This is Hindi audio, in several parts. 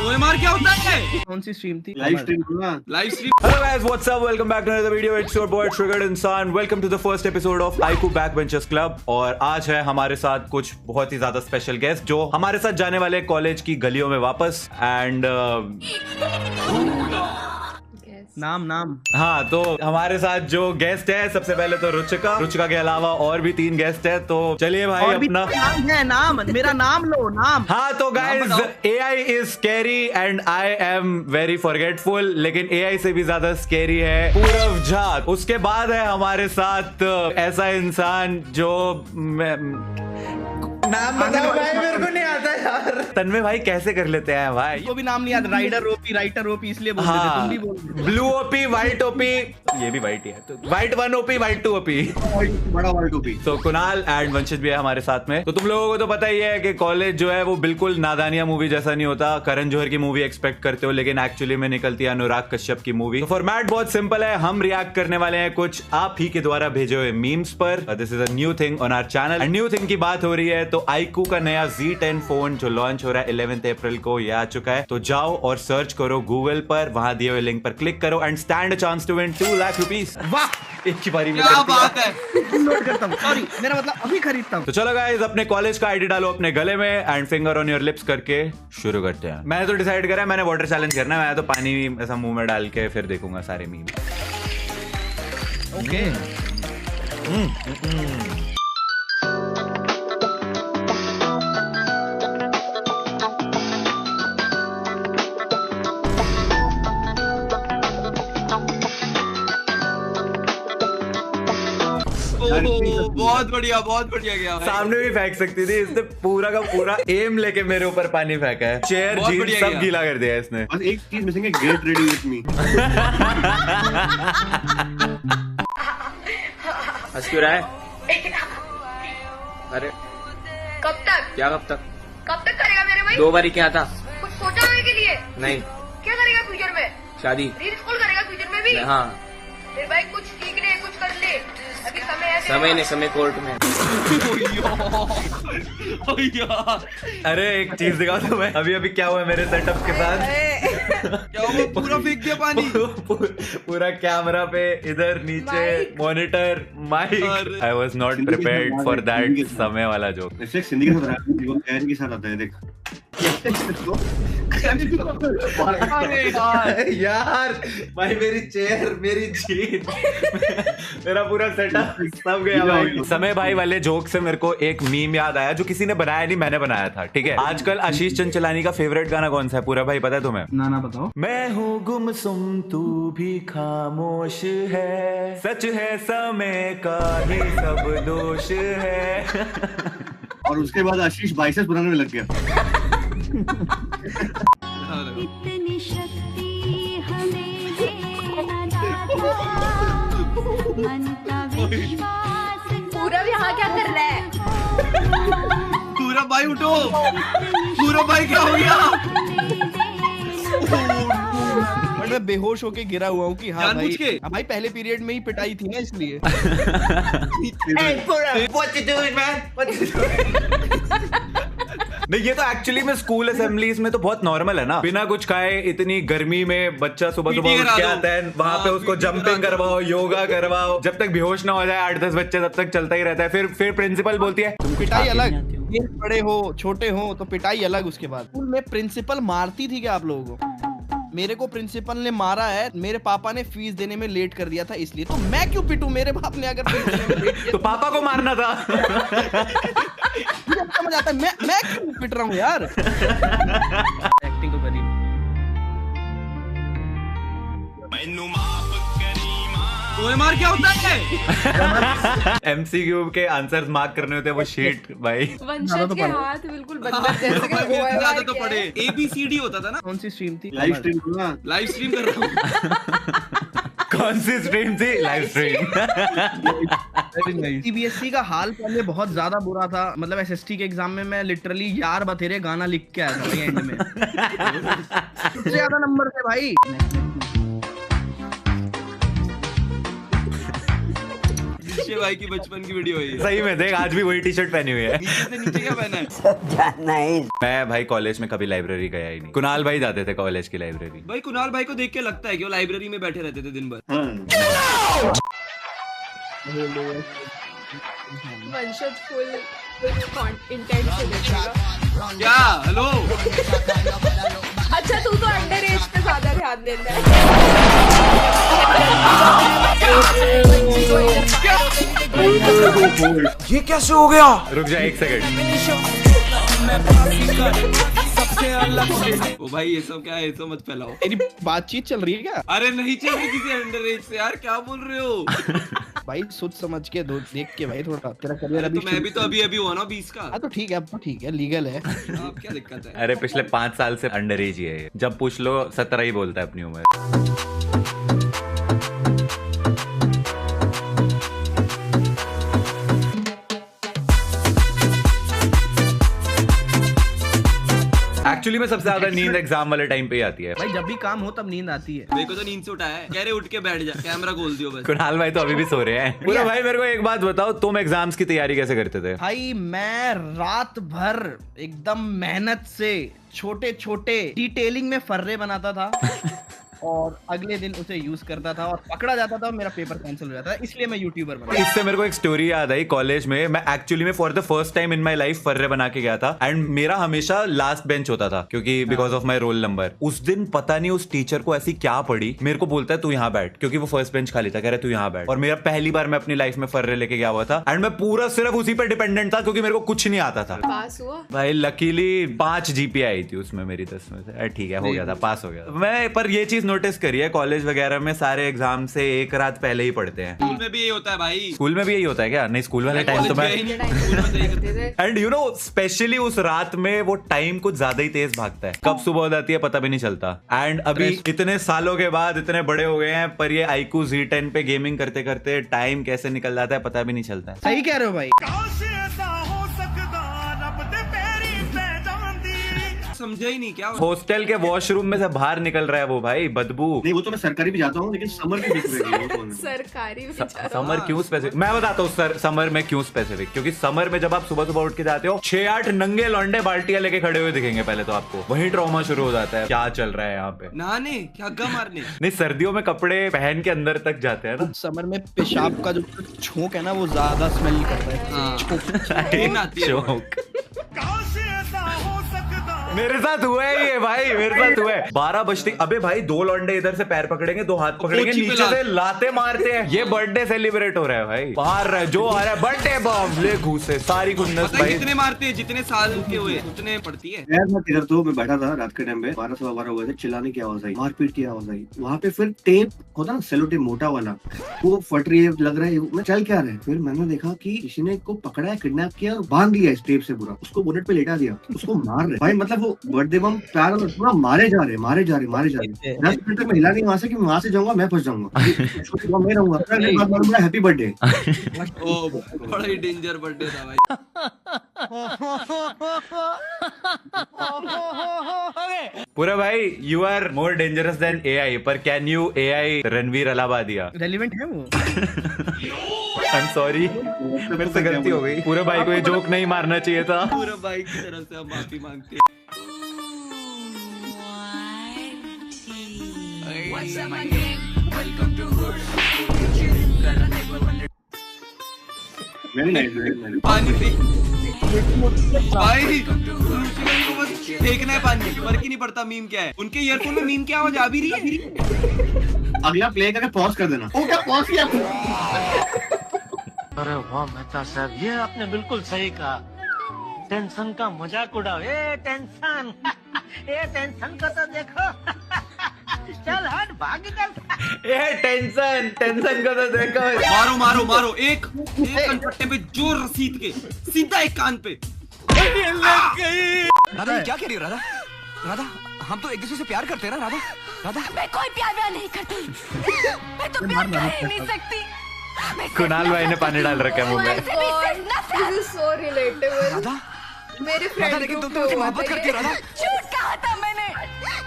ओएमआर क्या होता है? कौन सी स्ट्रीम थी? Live stream. Hello guys, what's up? Welcome back to another video. It's your boy Triggered Insan. Welcome to the first episode of IQ Backbenchers Club. और आज है हमारे साथ कुछ बहुत ही ज्यादा स्पेशल गेस्ट जो हमारे साथ जाने वाले कॉलेज की गलियों में वापस एंड नाम हाँ, तो हमारे साथ जो गेस्ट है सबसे पहले तो रुचिका के अलावा और भी 3 गेस्ट है। तो चलिए भाई और भी अपना नाम मेरा नाम लो। नाम हाँ, तो guys AI is scary and I am very forgetful, लेकिन AI से भी ज्यादा स्कैरी है पूरव झा। उसके बाद है हमारे साथ ऐसा इंसान जो नाम बताओ भाई, मेरे को नहीं आता यार। तन्मय भाई कैसे कर लेते हैं भाई? को भी नाम नहीं याद। राइटर ओपी इसलिए बोल देते, तुम भी बोल। ब्लू ओपी, व्हाइट ओपी, ये भी व्हाइट ही है तो व्हाइट 1 ओपी, व्हाइट 2 ओपी, बड़ा व्हाइट ओपी। तो कुणाल एंड वंशित भी है हमारे साथ में। तो तुम लोगों को तो पता ही है कि कॉलेज जो है वो बिल्कुल नादानिया मूवी जैसा नहीं होता। करण जौहर की मूवी एक्सपेक्ट करते हो लेकिन एक्चुअली में निकलती है अनुराग कश्यप की मूवी। तो फॉर्मेट बहुत सिंपल है, हम रिएक्ट करने वाले हैं कुछ आप ही के द्वारा भेजे हुए मीम्स पर। This is a new thing on our channel. New thing की बात हो रही है तो iQOO का नया Z10 फोन जो लॉन्च हो रहा है 11 अप्रैल को, ये आ चुका है। तो जाओ और सर्च करो गूगल पर, वहां दिए हुए लिंक पर क्लिक करो and stand a chance to win 2 lakh rupees. वाह, एक ही बारी में क्या बात है। नोट करता हूं, सॉरी मेरा मतलब अभी खरीदता हूं। तो चलो गाइस, अपने कॉलेज का आईडी डालो अपने गले में and finger on your lips करके शुरू करते हैं। मैंने तो डिसाइड करा है मैंने वाटर चैलेंज करना है। मैं तो पानी ऐसा मुंह में डाल के फिर देखूंगा सारे मीम। ओके बहुत बढ़िया गया भाई। सामने भी फेंक सकती थी, इसने पूरा का पूरा एम लेके मेरे ऊपर पानी फेंका है। चेयर बहुत जीत बढ़िया सब गया। गीला कर दिया इसने। बस एक चीज मिसिंग है, गेट रेडी विथ मी। हंस क्यों रहा है? अरे कब तक कब तक करेगा मेरे भाई? 2 बारी क्या था? कुछ सोचा है के लिए? नहीं। क्या करेगा फ्यूचर में? शादी। रील स्कूल करेगा फ्यूचर में भी? हाँ, मेरे भाई कुछ सीख ले, कुछ कर ले, अभी समय है। समय नहीं, समय कोर्ट में। अरे एक चीज दिखाओ तुम्हें, अभी क्या हुआ मेरे सेटअप के साथ। क्या हुआ? पूरा फेंक दिया पानी। पूरा कैमरा पे, इधर नीचे monitor, mic. I was not prepared for that समय वाला जोक। सिंधी के साथ वो एन के साथ आता है, देख। यार भाई, मेरी चेयर, मेरी जीत, मेरा पूरा सेटअप सब गया भाई। समय भाई वाले जोक से मेरे को एक मीम याद आया जो किसी ने बनाया नहीं, मैंने बनाया था। ठीक है, आजकल आशीष चंचलानी का फेवरेट गाना कौन सा है पूरा भाई, पता है तुम्हें? ना बताओ। मैं हूँ गुमसुम तू भी खामोश है, सच है समय का ही सब दोष है। और उसके बाद आशीष बाइसेप्स बनाने में लग गया। इतनी शक्ति हमें देना दाता, मन का विश्वास। पूरा भी यहाँ क्या कर रहा है? पूरा भाई उठो, पूरा भाई क्या हो गया? बट मैं बेहोश होके गिरा हुआ हूँ कि हाँ भाई। जानबूझ के? हाँ भाई, पहले पीरियड में ही पिटाई थी ना, इसलिए। नहीं, ये तो एक्चुअली में स्कूल असेंबलीज में तो बहुत नॉर्मल है ना। बिना कुछ खाए इतनी गर्मी में बच्चा सुबह सुबह उठ के आता है, वहां पे उसको जंपिंग करवाओ, योगा करवाओ, जब तक बेहोश ना हो जाए 8-10 बच्चे तब तक चलता ही रहता है। फिर प्रिंसिपल बोलती है पिटाई अलग, ये बड़े हो छोटे हो तो पिटाई अलग। उसके बाद स्कूल में प्रिंसिपल मारती थी क्या आप लोगों को? मेरे को प्रिंसिपल ने मारा है, मेरे पापा ने फीस देने में लेट कर दिया था इसलिए। तो मैं क्यों पिटूं? मेरे बाप ने अगर फीस देने में लेट किया तो पापा को मारना था। मुझे समझ आता है, मैं क्यों पिट रहा हूँ यार? एक्टिंग तो करी। ओएमआर क्या होता है? MCQ के आंसर्स मार्क करने होते हैं वो शीट भाई। वंशज के हाथ बिल्कुल बंदर जैसे कि ज्यादा तो पढ़े। ABCD होता था ना। कौन सी स्ट्रीम थी? Live stream. लाइव स्ट्रीम कर रहा हूँ। कौन सी स्ट्रीम थी? Live stream. सीबीएसई का हाल पहले बहुत ज्यादा बुरा था। मतलब एसएसटी के एग्जाम में मैं लिटरली यार बतेरे गाना लिख के आया था भाई एंड में। सबसे ज्यादा नंबर थे भाई। अच्छे भाई की बचपन की वीडियो है ये। सही में देख, आज भी वही टी शर्ट पहनी हुई है। नीचे से नीचे क्या पहना है? मैं भाई कॉलेज में कभी लाइब्रेरी गया ही नहीं। कुणाल भाई जाते थे कॉलेज की लाइब्रेरी। भाई कुणाल भाई को देख के लगता है कि वो लाइब्रेरी में बैठे रहते थे दिन भर। वंशज फुल इंटेंट से देखेगा। क्या हेलो? अच्छा तू तो अंडर एज पे ज्यादा ध्यान देता है। ये कैसे हो गया? रुक जा एक सेकंड। ओ भाई ये सब क्या है? ये सब मत फैलाओ। तेरी बातचीत चल रही है क्या? अरे नहीं चल रही किसी अंडर एज से यार, क्या बोल रहे हो? भाई सोच समझ के देख के भाई, थोड़ा तेरा करियर अभी तो मैं भी तो अभी हुआ ना 20 का। हाँ तो ठीक है, अब तो ठीक है, लीगल है। अब क्या दिक्कत है? अरे पिछले 5 साल से अंडर एज ही है ये। जब पूछ लो 17 ही बोलता है अपनी उम्र। एक्चुअली में सबसे ज्यादा नींद एग्जाम वाले टाइम पे ही आती है। भाई जब भी काम हो तब नींद आती है। मेरे को तो नींद से उठाया है, कह रहे उठ के बैठ जा, कैमरा खोल दियो बस। कुणाल भाई तो अभी भी सो रहे हैं। पूरा भाई मेरे को एक बात बताओ, तुम एग्जाम्स की तैयारी कैसे करते थे? भाई मैं रात भर एकदम मेहनत से छोटे छोटे डिटेलिंग में फर्रे बनाता था और अगले दिन उसे यूज करता था और पकड़ा जाता था, मेरा पेपर कैंसिल हो जाता था, इसलिए मैं यूट्यूबर बना। इससे मेरे को एक स्टोरी याद आई। कॉलेज में मैं एक्चुअली में for the first time in my life फर्रे बना के गया था एंड मेरा हमेशा लास्ट बेंच होता था क्योंकि because of my roll number. उस दिन पता नहीं उस टीचर को ऐसी क्या पड़ी, मेरे को बोलता है तू यहाँ बैठ, क्योंकि वो फर्स्ट बेंच खाली था, कह रहा तू यहाँ बैठ। और मेरा पहली बार मैं अपनी लाइफ में फर्रे लेके गया हुआ था एंड मैं पूरा सिर्फ उसी पे डिपेंडेंट था क्योंकि मेरे को कुछ नहीं आता था। पास हुआ भाई लकीली 5 GPA आई थी उसमें मेरी 10 में से। ठीक है, हो गया था, पास हो गया था मैं। पर ये चीज नोटिस करी है, कॉलेज वगैरह में सारे एग्जाम से एक रात पहले ही पढ़ते हैं। स्कूल में भी यही होता है भाई। स्कूल में भी यही होता है क्या? नहीं, स्कूल वाले टाइम तो मैं एंड यू नो स्पेशली उस रात में वो टाइम कुछ ज्यादा ही तेज भागता है। कब सुबह हो जाती है पता भी नहीं चलता। एंड अभी इतने सालों के बाद इतने बड़े हो गए हैं, पर ये iQOO Z10 पे गेमिंग करते करते टाइम कैसे निकल जाता है पता भी नहीं चलता है। सही कह रहे हो भाई। समझा ही नहीं क्या? हॉस्टल के वॉशरूम में से बाहर निकल रहा है वो भाई, बदबू। नहीं वो तो मैं सरकारी भी जाता हूँ, लेकिन समर की दिख रही है वो तो। सरकारी समर क्यों स्पेसिफिक? मैं बताता हूँ सर, समर में क्यों स्पेसिफिक, क्योंकि समर में जब आप सुबह सुबह उठ के जाते हो 6-8 नंगे लौंडे बाल्टियां लेके खड़े हुए दिखेंगे पहले तो आपको। वही ट्रॉमा शुरू हो जाता है, क्या चल रहा है यहाँ पे। नहाने क्या हग्गा मारने? नहीं, सर्दियों में कपड़े पहन के अंदर तक जाते हैं ना। समर में पेशाब का जो छोंक है ना वो ज्यादा स्मेल करता है। हाँ। नींद आती है। शौक। मेरे साथ हुआ है ये भाई, मेरे साथ हुआ है। 12 बजते अबे भाई 2 लौंडे इधर से पैर पकड़ेंगे, 2 हाथ पकड़ेंगे, नीचे से लाते मारते हैं। ये बर्थडे सेलिब्रेट हो रहा है भाई, बाहर जो आ रहा है बर्थडे बम ले घुसे सारी खुन्नस भाई। कितने मारते हैं? जितने साल के हुए उतने पड़ती है। इधर तो मैं बैठा था रात के टाइम पे, 12-12 हुए थे, चिल्लाने की आवाज आई, मारपीट की आवाज आई। वहाँ पे फिर टेप होता ना, सेलो टेप मोटा वाला, वो फट रही है, लग रहा है मैं चल क्या रहा है। फिर मैंने देखा कि किसी ने को पकड़ा है, किडनैप किया और बांध लिया इस टेप से पूरा, उसको बोनेट पे लेटा दिया, उसको मार रहे भाई। मतलब वो बर्थडे बम प्यार पूरा मारे जा रहे। 10 मिनट तक मैं हिला नहीं वहां से कि वहां से जाऊंगा मैं फंस जाऊंगा, मैं रहूंगा। Happy birthday. ओ बड़ा ही डेंजर बर्थडे था भाई। पूरा भाई you are more dangerous than AI, पर can you AI Ranveer Allahbadia? Relevant है वो। आई एम सॉरी, मेरे से गलती हो गई। पूरे भाई को ये जोक नहीं मारना चाहिए था। पूरा भाई की तरफ से हम माफी मांगते हैं। पानी पी भाई, को बस फेंकना है पानी, फर्क ही नहीं पड़ता मीम क्या है। उनके ईयरफोन में मीम की आवाज आ भी रही है। अगला प्ले करके पॉज कर देना। ओ क्या पॉज किया? अरे वाह मेहता साहब, ये आपने बिल्कुल सही कहा। टेंशन का मजाक उड़ाओ। ए टेंशन ए टेंशन को तो देखो। चल हट भाग चल। ए टेंशन को तो देखो। मारो मारो मारो, एक कनपट्टे पे जोर रसीद के सीधा एक कान पे। राधा क्या कह रही हो? राधा हम तो एक दूसरे से प्यार करते हैं ना राधा। मैं कोई प्यार व्यार नहीं करती। मैं तो प्यार कर ही नहीं सकती। कुणाल भाई ने पानी डाल रखा है मुंह में। This is so relatable. Radha मेरे फ्रेंड लेकिन तुम तो मुझे मोहब्बत करती हो राधा। झूठ कहा था मैंने।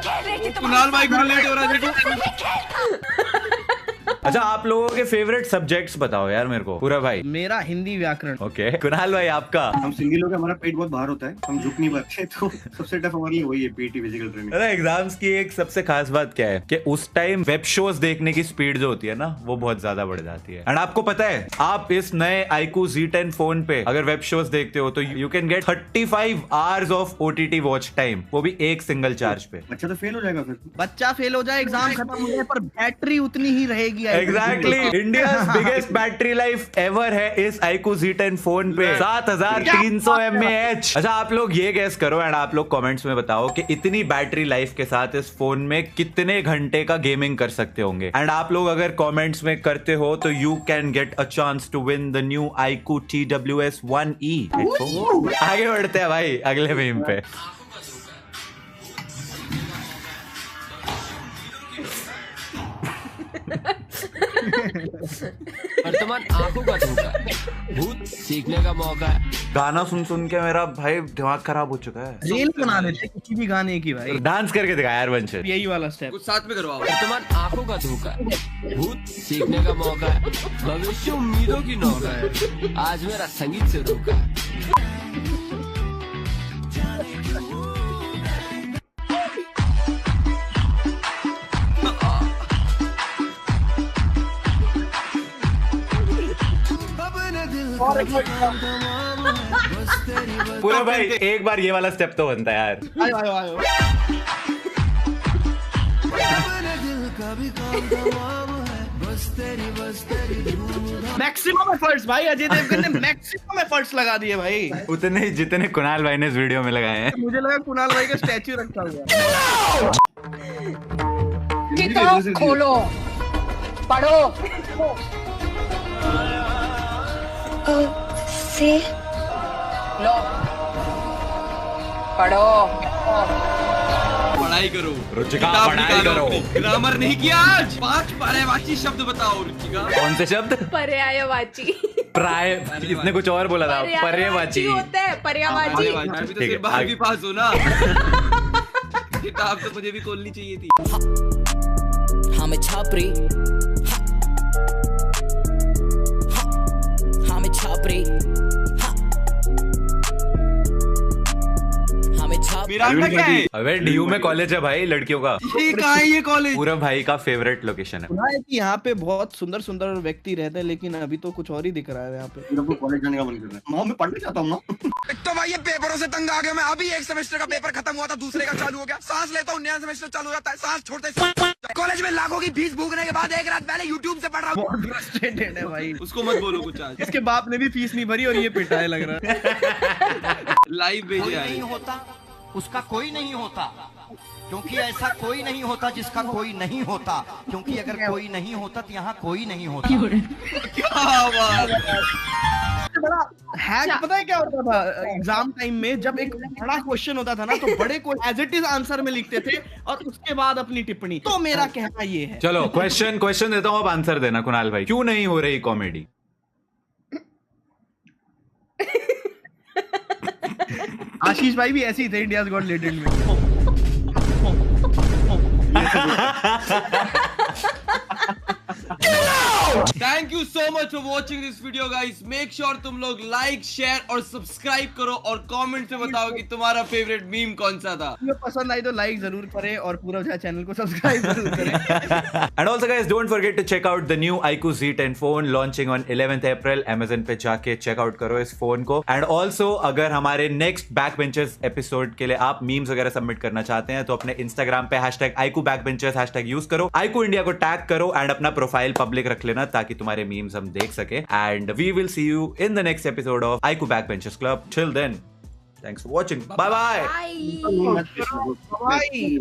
खेल रही थी कुणाल भाई को रिलेट हो रहा है देखो। खेल था। अच्छा, आप लोगों के फेवरेट सब्जेक्ट्स बताओ यार मेरे को। पूरा भाई? मेरा हिंदी व्याकरण। ओके, कुणाल भाई आपका? हम सिंधी लोग हमारा पेट बहुत बाहर होता है, हम झुक नहीं पाते, तो सबसे टफ हमारे लिए वही है, पीटी फिजिकल ट्रेनिंग। अरे एग्जाम्स की एक सबसे खास बात क्या है कि उस टाइम वेब शोज देखने की स्पीड जो होती है ना, वो बहुत ज्यादा बढ़ जाती है। एंड आपको पता है, आप इस नए iQOO Z10 फोन पे अगर वेब शोज देखते हो तो you can gate 35 hours of OTT watch time, वो भी एक सिंगल चार्ज पे। अच्छा तो फेल हो जाएगा फिर? बच्चा फेल हो जाए एग्जाम खत्म हो जाए, पर बैटरी उतनी ही रहेगी। Exactly, India biggest battery life ever है इस iQOO Z10 फोन पे, 7300 mAh। अच्छा, आप लोग ये गेस करो एंड आप लोग कमेंट्स में बताओ कि इतनी बैटरी लाइफ के साथ इस फोन में कितने घंटे का गेमिंग कर सकते होंगे। एंड आप लोग अगर कमेंट्स में करते हो तो you can get a chance to win the new iQOO TWS-1E headphone. आगे बढ़ते हैं भाई अगले मीम पे। वर्तमान आंखों का धोखा, भूत सीखने का मौका है। गाना सुन सुन के मेरा भाई दिमाग खराब हो चुका है। रील बना देते किसी भी गाने की भाई। डांस करके दिखा यार वंशित, यही वाला स्टेप कुछ साथ में करवाओ। वर्तमान आंखों का धोखा, भूत सीखने का मौका है, भविष्य उम्मीदों की नौका है, आज मेरा संगीत से रोका है। पूरा भाई एक बार ये वाला स्टेप तो बनता है यार। आयो आयो आयो। मैक्सिमम एफर्ट्स भाई, अजय देवगन ने मैक्सिमम एफर्ट्स लगा दिए भाई, उतने जितने कुणाल भाई ने इस वीडियो में लगाए हैं। मुझे लगा कुणाल भाई का स्टैचू रखा हुआ। किताब खोलो, पढ़ो। से लो, पढ़ो, पढ़ाई करो रुचिका, किताब पढ़ाई निकालो। करो। ग्रामर नहीं किया आज। 5 पर्यायवाची शब्द बताओ रुचिका। कौन से शब्द? पर्यायवाची। प्राय, इसने कुछ और बोला था। पर्यायवाची होता है, पर्यायवाची। अभी तो सिर्फ 12वीं पास हो ना। किताब तो मुझे भी खोलनी चाहिए थी। हमें छापरी, हमें छापरी, मेरा अंडा क्या है? अबे डीयू में कॉलेज है भाई लड़कियों का। ये कहाँ है ये कॉलेज? पूरा भाई का फेवरेट लोकेशन है। सुना है कि यहाँ पे बहुत सुंदर सुंदर व्यक्ति रहते हैं, लेकिन अभी तो कुछ और ही दिख रहा है यहाँ पे। मेरे को कॉलेज जाने का मन कर रहा है। मैं पढ़ना चाहता हूँ ना। तो भाई ये पेपरों से तंग आ गया मैं। अभी एक सेमेस्टर का पेपर खत्म हुआ था, दूसरे का चालू हो गया। सांस लेता हूँ, नया सेमेस्टर चालू हो जाता है, सांस छोड़ते। कॉलेज में लाखों की फीस भूखने के बाद एक रात पहले यूट्यूब से पढ़ रहा हूँ। बहुत फ्रस्ट्रेटेड है भाई। उसको मत बोलो कुछ आज। इसके बाप ने भी फीस नहीं भरी और ये पिटा है लग रहा है। लाइव भेजे नहीं होता उसका कोई नहीं होता, क्योंकि ऐसा कोई नहीं होता जिसका कोई नहीं होता, क्योंकि अगर कोई नहीं होता तो यहाँ कोई नहीं होता। क्या बात है। बड़ा हैक पता है क्या होता था एग्जाम टाइम में? जब एक बड़ा क्वेश्चन होता था ना, तो बड़े को एज इट इज आंसर में लिखते थे और उसके बाद अपनी टिप्पणी। तो मेरा कहना ये है। चलो क्वेश्चन देता हूँ, आप आंसर देना कुणाल भाई। क्यों नहीं हो रही कॉमेडी? आशीष भाई भी ऐसे ही थे इंडियाज गॉट लेटेड में। Thank you so much for watching this video guys. Make sure तुम लोग लाइक, शेयर और सब्सक्राइब करो और कमेंट में बताओ कि तुम्हारा फेवरेट मीम कौन सा था। वीडियो पसंद आई तो लाइक जरूर करें और पूरा चैनल को सब्सक्राइब जरूर करें। And also guys, don't forget to check out the new iQOO Z10 phone launching on 11th April. Amazon पे जाके चेक आउट करो इस फोन को। एंड ऑल्सो अगर हमारे नेक्स्ट बैक बेंचर्स एपिसोड के लिए आप मीम्स वगैरह सबमिट करना चाहते हैं तो अपने इंस्टाग्राम पे #iQOO backbenchers हैशटैग यूज करो, iQOO इंडिया को टैग करो एंड अपना प्रोफाइल पब्लिक रख लेना ताकि तुम्हारे मीम्स हम देख सके। And we will see you in the next episode of iQOO Backbenchers Club. Till then, thanks for watching. Bye bye. Bye. Bye.